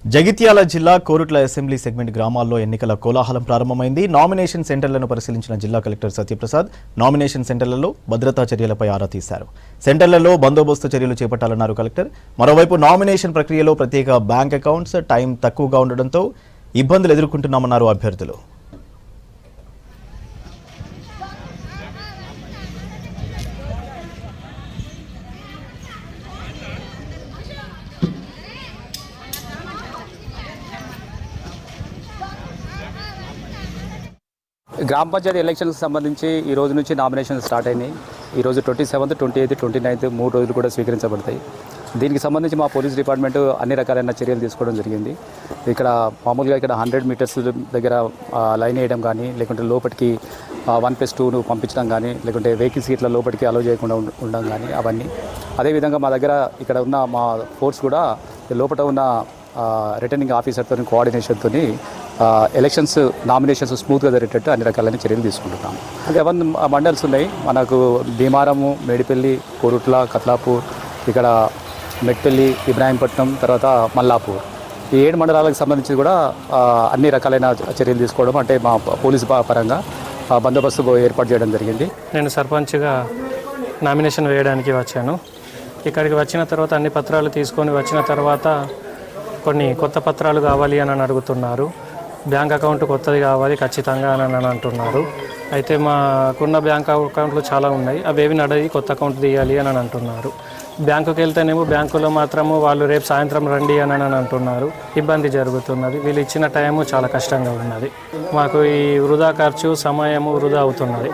జగిత్యాల జిల్లా Korutla assembly segment గ్రామాల్లో ఎన్నికల కోలాహలం ప్రారంభమైంది. నామినేషన్ సెంటర్లను పరిశీలించిన జిల్లా కలెక్టర్ సత్యప్రసాద్ నామినేషన్ సెంటర్లలో భద్రతా చర్యలపై ఆరా తీశారు. సెంటర్లలో బందోబస్తు చర్యలు చేపట్టాలన్నారు కలెక్టర్. మరోవైపు నామినేషన్ ప్రక్రియలో ప్రత్యేక బ్యాంక్ అకౌంట్స్ టైం తక్కువగా ఉండడంతో ఇబ్బందులు ఎదుర్కొంటున్నామన్నారు అభ్యర్థులు. గ్రామ పంచాయతీ ఎలక్షన్కి సంబంధించి ఈ రోజు నుంచి నామినేషన్ స్టార్ట్ అయినాయి. ఈరోజు 27th, 28th, 29th 3 రోజులు కూడా స్వీకరించబడతాయి. దీనికి సంబంధించి మా పోలీస్ డిపార్ట్మెంట్ అన్ని రకాలైన చర్యలు తీసుకోవడం జరిగింది. ఇక్కడ మామూలుగా ఇక్కడ 100 మీటర్స్ దగ్గర లైన్ వేయడం కానీ, లేకుంటే లోపలికి 1+2 పంపించడం కానీ, లేకుంటే వెహికల్స్ ఇట్లా లోపలికి అలో చేయకుండా ఉండడం కానీ అవన్నీ. అదేవిధంగా మా దగ్గర ఇక్కడ ఉన్న మా ఫోర్స్ కూడా లోపల ఉన్న రిటర్నింగ్ ఆఫీసర్తో కోఆర్డినేషన్తో ఎలక్షన్స్ నామినేషన్స్ స్మూత్గా జరిగేటట్టు అన్ని రకాలైన చర్యలు తీసుకుంటున్నాము. 11 మండల్స్ ఉన్నాయి మనకు. భీమారము, మేడిపల్లి, కోరుట్ల, కత్లాపూర్, ఇక్కడ మెట్పల్లి, ఇబ్రాహీంపట్నం, తర్వాత మల్లాపూర్, ఈ 7 మండలాలకు సంబంధించి కూడా అన్ని రకాలైన చర్యలు తీసుకోవడం, అంటే మా పోలీసు పరంగా బందోబస్తు ఏర్పాటు చేయడం జరిగింది. నేను సర్పంచ్గా నామినేషన్ వేయడానికి వచ్చాను. ఇక్కడికి వచ్చిన తర్వాత అన్ని పత్రాలు తీసుకొని వచ్చిన తర్వాత కొన్ని కొత్త పత్రాలు కావాలి అని అడుగుతున్నారు. బ్యాంక్ అకౌంట్ కొత్తది కావాలి ఖచ్చితంగా అని అంటున్నారు. అయితే మాకున్న బ్యాంక్ అకౌంట్లు చాలా ఉన్నాయి, అవేవి అడిగి కొత్త అకౌంట్ తీయాలి అని అంటున్నారు. బ్యాంకుకి వెళ్తేనేమో బ్యాంకులో మాత్రము వాళ్ళు రేపు సాయంత్రం రండి అని అంటున్నారు. ఇబ్బంది జరుగుతున్నది. వీళ్ళు ఇచ్చిన టైము చాలా కష్టంగా ఉన్నది. మాకు ఈ వృధా ఖర్చు, సమయము వృధా అవుతున్నది.